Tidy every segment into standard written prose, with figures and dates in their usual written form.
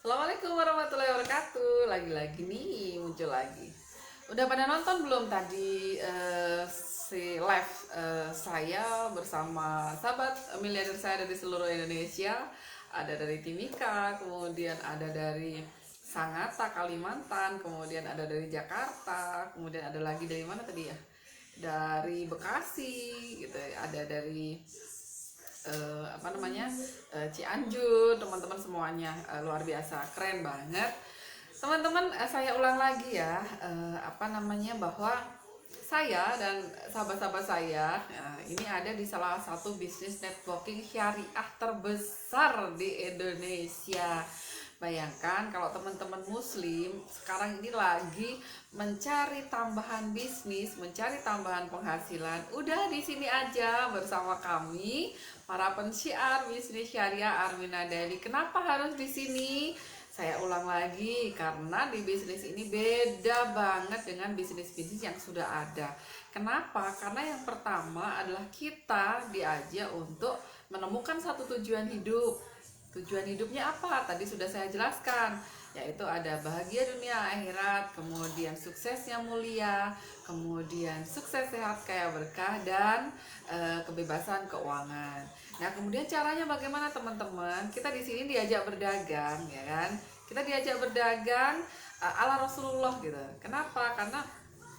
Assalamualaikum warahmatullahi wabarakatuh. Lagi-lagi nih muncul lagi. Udah pada nonton belum tadi si live saya bersama sahabat miliarder saya dari seluruh Indonesia. Ada dari Timika, kemudian ada dari Sangatta Kalimantan, kemudian ada dari Jakarta, kemudian ada lagi dari mana tadi ya? Dari Bekasi gitu ya. Ada dari Cianjur, teman-teman semuanya luar biasa, keren banget teman-teman. Saya ulang lagi ya, bahwa saya dan sahabat-sahabat saya ini ada di salah satu bisnis networking syariah terbesar di Indonesia. Bayangkan kalau teman-teman muslim sekarang ini lagi mencari tambahan bisnis, mencari tambahan penghasilan. Udah di sini aja bersama kami para pensiar bisnis syariah Armina Daily. Kenapa harus di sini? Saya ulang lagi karena di bisnis ini beda banget dengan bisnis-bisnis yang sudah ada. Kenapa? Karena yang pertama adalah kita diajak untuk menemukan satu tujuan hidup. Tujuan hidupnya apa? Tadi sudah saya jelaskan, yaitu ada bahagia dunia akhirat, kemudian suksesnya mulia, kemudian sukses sehat kaya berkah, dan kebebasan keuangan. Nah, kemudian caranya bagaimana teman-teman? Kita di sini diajak berdagang, ya kan? Kita diajak berdagang ala Rasulullah gitu. Kenapa? Karena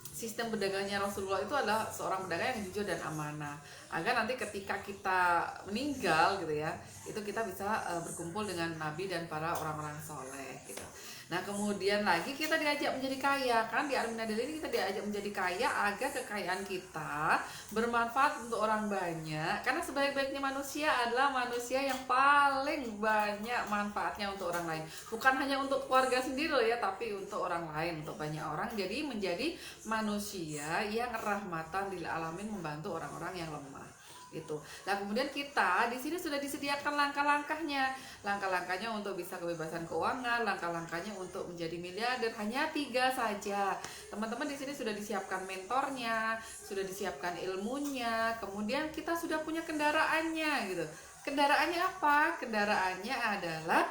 sistem berdagangnya Rasulullah itu adalah seorang pedagang yang jujur dan amanah, agar nanti ketika kita meninggal gitu ya, itu kita bisa berkumpul dengan Nabi dan para orang-orang soleh gitu. Nah, kemudian lagi kita diajak menjadi kaya, kan di Armina Daily ini kita diajak menjadi kaya agar kekayaan kita bermanfaat untuk orang banyak, karena sebaik-baiknya manusia adalah manusia yang paling banyak manfaatnya untuk orang lain, bukan hanya untuk keluarga sendiri loh ya, tapi untuk orang lain, untuk banyak orang. Jadi menjadi manusia yang rahmatan lil alamin, membantu orang-orang yang lemah gitu. Nah, kemudian kita di sini sudah disediakan langkah-langkahnya. Langkah-langkahnya untuk bisa kebebasan keuangan, langkah-langkahnya untuk menjadi miliarder, hanya 3 saja. Teman-teman di sini sudah disiapkan mentornya, sudah disiapkan ilmunya, kemudian kita sudah punya kendaraannya gitu. Kendaraannya apa? Kendaraannya adalah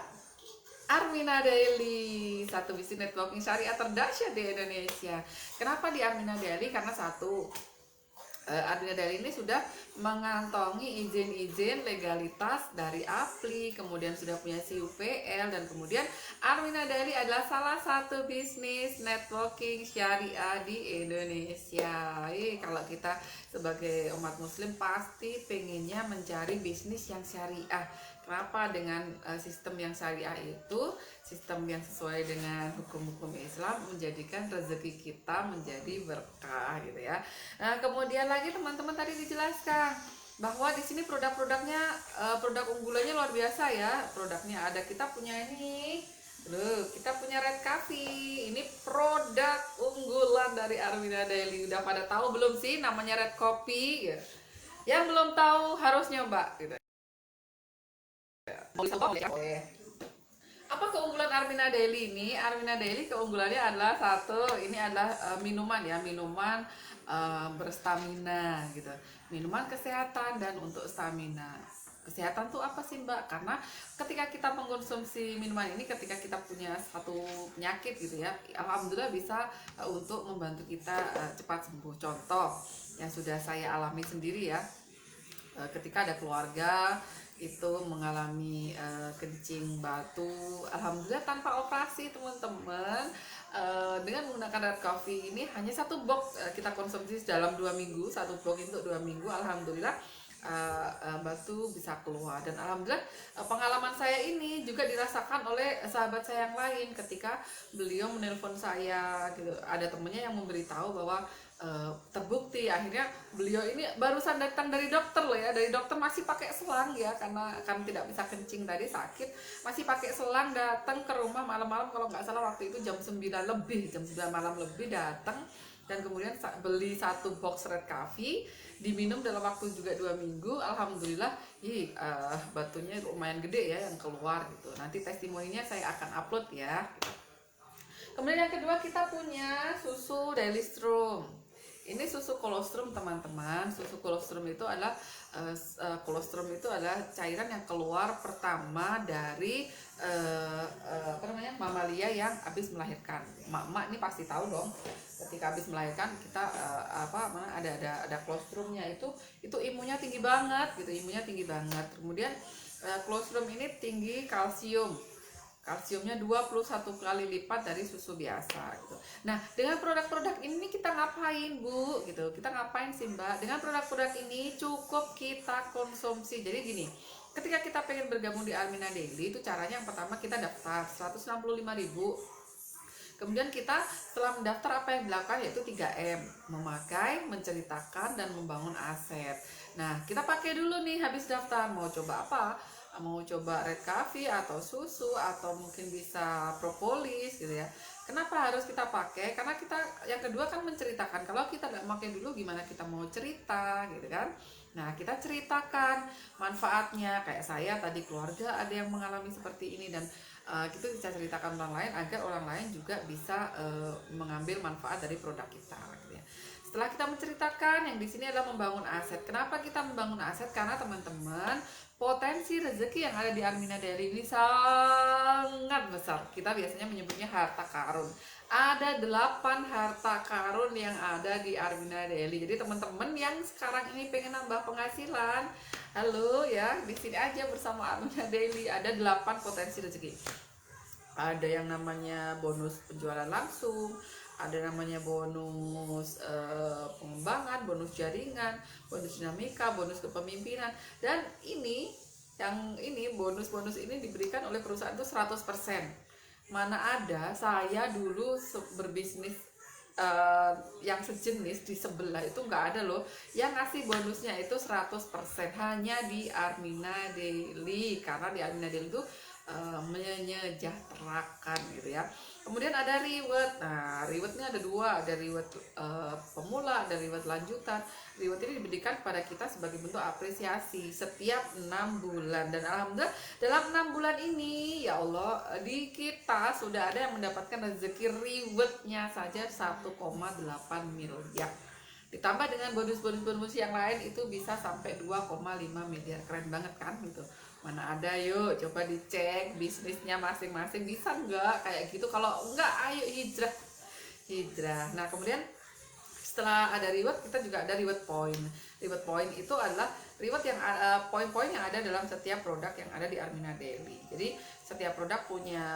Armina Daily, satu bisnis networking syariah terdahsyat di Indonesia. Kenapa di Armina Daily? Karena satu, Armina Daily ini sudah mengantongi izin-izin legalitas dari APLI, kemudian sudah punya CUPL, dan kemudian Armina Daily adalah salah satu bisnis networking syariah di Indonesia. Kalau kita sebagai umat muslim pasti pengennya mencari bisnis yang syariah. Kenapa? Dengan sistem yang syariah itu sistem yang sesuai dengan hukum-hukum Islam, menjadikan rezeki kita menjadi berkah gitu ya. Nah, kemudian lagi teman-teman tadi dijelaskan bahwa di sini produk-produknya, produk unggulannya luar biasa ya. Produknya ada, kita punya ini. Loh, kita punya Red Coffee. Ini produk unggulan dari Armina Daily. Udah pada tahu belum sih namanya Red Coffee? Yang belum tahu harus nyoba gitu. Apa keunggulan Armina Daily ini? Armina Daily keunggulannya adalah satu, ini adalah minuman ya, minuman berstamina gitu, minuman kesehatan dan untuk stamina. Kesehatan tuh apa sih Mbak? Karena ketika kita mengkonsumsi minuman ini, ketika kita punya satu penyakit gitu ya, alhamdulillah bisa untuk membantu kita cepat sembuh. Contoh yang sudah saya alami sendiri ya, ketika ada keluarga itu mengalami kencing batu, alhamdulillah tanpa operasi teman-teman, dengan menggunakan Red Coffee ini, hanya satu box kita konsumsi dalam 2 minggu, satu box untuk 2 minggu, alhamdulillah batu bisa keluar. Dan alhamdulillah pengalaman saya ini juga dirasakan oleh sahabat saya yang lain ketika beliau menelpon saya gitu. Ada temennya yang memberitahu bahwa terbukti, akhirnya beliau ini barusan datang dari dokter loh ya, dari dokter masih pakai selang ya, karena kan tidak bisa kencing tadi, sakit, masih pakai selang, datang ke rumah malam-malam, kalau nggak salah waktu itu jam 9 lebih, jam 9 malam lebih datang, dan kemudian beli satu box Red Coffee, diminum dalam waktu juga 2 minggu, alhamdulillah batunya lumayan gede ya yang keluar gitu. Nanti testimoninya saya akan upload ya. Kemudian yang kedua, kita punya susu Daily Strom. Ini susu kolostrum teman-teman. Susu kolostrum itu adalah cairan yang keluar pertama dari yang habis melahirkan. Emak-emak ini pasti tahu dong, ketika habis melahirkan kita ada colostrum-nya itu imunnya tinggi banget gitu, imunnya tinggi banget. Kemudian colostrum ini tinggi kalsium. Kalsiumnya 21 kali lipat dari susu biasa gitu. Nah, dengan produk-produk ini kita ngapain, Bu? Gitu. Kita ngapain sih, Mbak? Dengan produk-produk ini cukup kita konsumsi. Jadi gini, ketika kita pengen bergabung di Armina Daily, itu caranya yang pertama kita daftar 165.000. Kemudian kita setelah mendaftar apa yang dilakukan yaitu 3M, memakai, menceritakan, dan membangun aset. Nah, kita pakai dulu nih habis daftar, mau coba apa? Mau coba red coffee atau susu atau mungkin bisa propolis gitu ya. Kenapa harus kita pakai? Karena kita yang kedua kan menceritakan. Kalau kita nggak pakai dulu gimana kita mau cerita gitu kan? Nah, kita ceritakan manfaatnya. Kayak saya tadi, keluarga ada yang mengalami seperti ini, dan kita bisa ceritakan orang lain agar orang lain juga bisa mengambil manfaat dari produk kita gitu ya. Setelah kita menceritakan, yang di sini adalah membangun aset. Kenapa kita membangun aset? Karena teman-teman, potensi rezeki yang ada di Armina Daily ini sangat besar. Kita biasanya menyebutnya harta karun. Ada 8 harta karun yang ada di Armina Daily. Jadi teman-teman yang sekarang ini pengen nambah penghasilan, halo ya, di sini aja bersama Armina Daily. Ada 8 potensi rezeki. Ada yang namanya bonus penjualan langsung, ada namanya bonus pengembangan, bonus jaringan, bonus dinamika, bonus kepemimpinan. Dan ini bonus-bonus ini diberikan oleh perusahaan itu 100%. Mana ada saya dulu berbisnis yang sejenis di sebelah itu nggak ada loh yang ngasih bonusnya itu 100%, hanya di Armina Daily. Karena di Armina Daily itu menyejahterakan gitu ya. Kemudian ada reward. Nah, rewardnya ada 2, ada reward pemula, ada reward lanjutan. Reward ini diberikan kepada kita sebagai bentuk apresiasi setiap 6 bulan. Dan alhamdulillah dalam 6 bulan ini, ya Allah, di kita sudah ada yang mendapatkan rezeki rewardnya saja 1,8 miliar. Ditambah dengan bonus-bonus yang lain itu bisa sampai 2,5 miliar. Keren banget kan gitu. Mana ada, yuk coba dicek bisnisnya masing-masing bisa nggak kayak gitu. Kalau enggak, ayo hijrah. Nah, kemudian setelah ada reward, kita juga ada reward point. Reward point itu adalah reward yang poin-poin yang ada dalam setiap produk yang ada di Armina Daily. Jadi setiap produk punya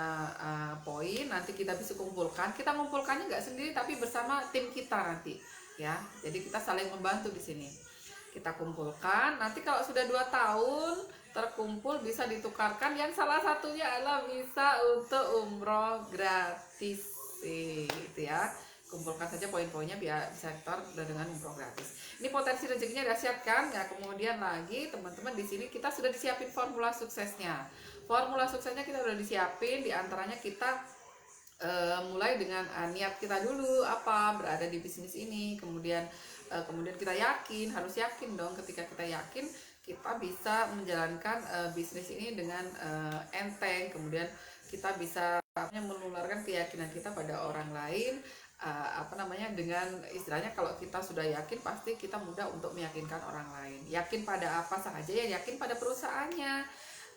poin, nanti kita bisa kumpulkan. Kita ngumpulkannya nggak sendiri tapi bersama tim kita nanti ya. Jadi kita saling membantu di sini. Kita kumpulkan, nanti kalau sudah 2 tahun terkumpul bisa ditukarkan, yang salah satunya adalah bisa untuk umroh gratis gitu ya. Kumpulkan saja poin-poinnya biar bisa ditukar dengan umroh gratis. Ini potensi rezekinya udah siap kan? Ya, kemudian lagi teman-teman di sini kita sudah disiapin formula suksesnya. Formula suksesnya kita udah disiapin, diantaranya kita mulai dengan niat kita dulu apa berada di bisnis ini, kemudian kita harus yakin dong. Ketika kita yakin, kita bisa menjalankan bisnis ini dengan enteng. Kemudian kita bisa menularkan keyakinan kita pada orang lain, dengan istilahnya kalau kita sudah yakin pasti kita mudah untuk meyakinkan orang lain. Yakin pada apa saja? Ya yakin pada perusahaannya,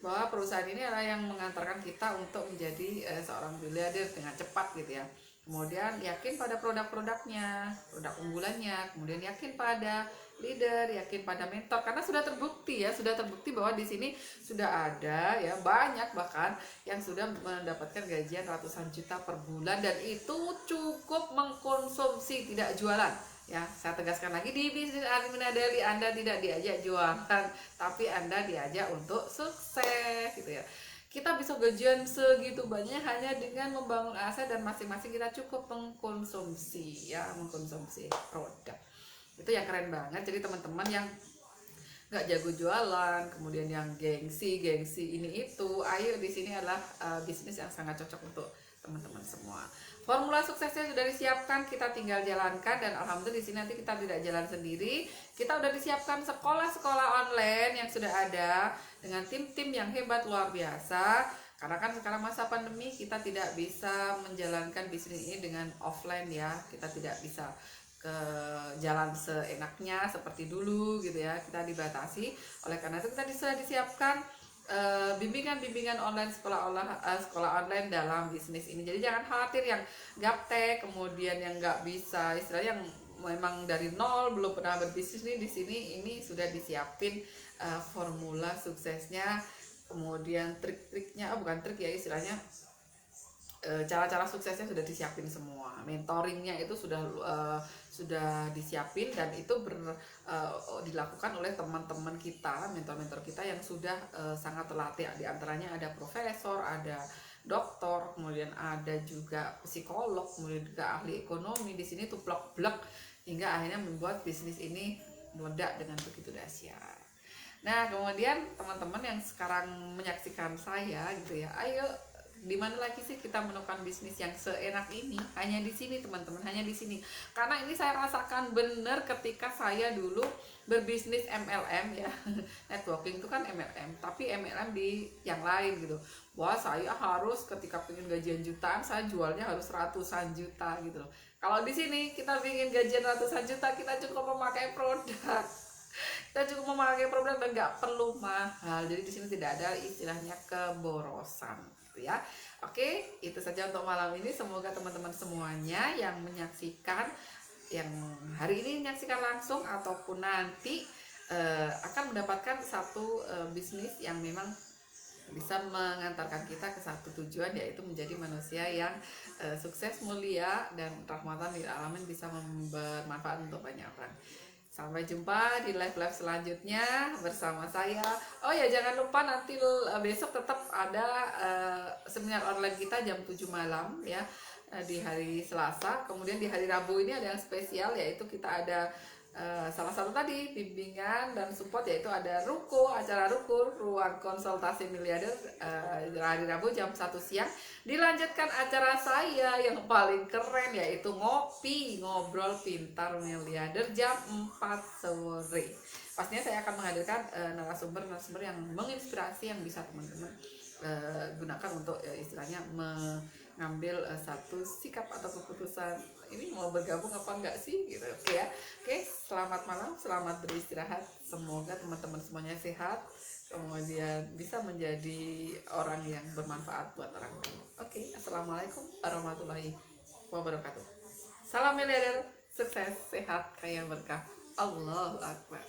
bahwa perusahaan ini adalah yang mengantarkan kita untuk menjadi seorang miliarder dengan cepat gitu ya. Kemudian yakin pada produk-produknya, produk unggulannya, kemudian yakin pada leader, yakin pada mentor, karena sudah terbukti bahwa di sini sudah ada ya banyak bahkan yang sudah mendapatkan gajian ratusan juta per bulan, dan itu cukup mengkonsumsi, tidak jualan. Ya, saya tegaskan lagi, di bisnis Armina Daily Anda tidak diajak jualan, tapi Anda diajak untuk sukses gitu ya. Kita bisa gajian segitu banyak hanya dengan membangun aset, dan masing-masing kita cukup mengkonsumsi produk. Itu yang keren banget. Jadi teman-teman yang nggak jago jualan, kemudian yang gengsi ini itu, ayo, di sini adalah bisnis yang sangat cocok untuk teman-teman semua. Formula suksesnya sudah disiapkan, kita tinggal jalankan, dan alhamdulillah di sini nanti kita tidak jalan sendiri. Kita udah disiapkan sekolah-sekolah online yang sudah ada dengan tim-tim yang hebat luar biasa. Karena kan sekarang masa pandemi, kita tidak bisa menjalankan bisnis ini dengan offline ya. Kita tidak bisa ke jalan seenaknya seperti dulu gitu ya. Kita dibatasi. Oleh karena itu kita sudah disiapkan bimbingan-bimbingan online, sekolah online dalam bisnis ini. Jadi jangan khawatir yang gaptek, kemudian yang nggak bisa, istilahnya yang memang dari nol belum pernah berbisnis nih, di sini ini sudah disiapin formula suksesnya, kemudian trik-triknya, bukan trik ya istilahnya, cara-cara suksesnya sudah disiapin semua, mentoringnya itu sudah disiapin, dan itu dilakukan oleh teman-teman kita, mentor-mentor kita yang sudah sangat terlatih. Di antaranya ada profesor, ada dokter, kemudian ada juga psikolog, kemudian juga ahli ekonomi. Di sini tuh blok-blok hingga akhirnya membuat bisnis ini meledak dengan begitu dahsyat. Nah, kemudian teman-teman yang sekarang menyaksikan saya gitu ya, ayo, di mana lagi sih kita menemukan bisnis yang seenak ini? Hanya di sini teman-teman, hanya di sini. Karena ini saya rasakan bener ketika saya dulu berbisnis MLM ya. Networking itu kan MLM, tapi MLM di yang lain gitu. Wah, saya harus ketika pengen gajian jutaan, saya jualnya harus ratusan juta gitu loh. Kalau di sini kita bikin gajian ratusan juta, kita cukup memakai produk. Kita cukup memakai produk dan nggak perlu mahal. Jadi di sini tidak ada istilahnya keborosan gitu ya. Oke, itu saja untuk malam ini. Semoga teman-teman semuanya yang menyaksikan, yang hari ini menyaksikan langsung ataupun nanti akan mendapatkan satu bisnis yang memang bisa mengantarkan kita ke satu tujuan, yaitu menjadi manusia yang sukses, mulia, dan rahmatan lil alamin, bisa bermanfaat untuk banyak orang. Sampai jumpa di live-live selanjutnya bersama saya. Oh ya, jangan lupa nanti besok tetap ada seminar online kita jam 7 malam ya, di hari Selasa. Kemudian di hari Rabu ini ada yang spesial, yaitu kita ada salah satu tadi bimbingan dan support, yaitu ada acara ruko, ruang konsultasi miliarder, hari Rabu jam 1 siang. Dilanjutkan acara saya yang paling keren, yaitu ngobrol pintar miliarder jam 4 sore. Pastinya saya akan menghadirkan narasumber yang menginspirasi, yang bisa teman-teman gunakan untuk istilahnya mengambil satu sikap atau keputusan, ini mau bergabung apa enggak sih gitu. Oke ya. Oke, selamat malam, selamat beristirahat. Semoga teman-teman semuanya sehat, kemudian bisa menjadi orang yang bermanfaat buat orang lain. Oke, assalamualaikum warahmatullahi wabarakatuh. Salam miliarder, sukses, sehat, kaya, berkah. Allahu Akbar.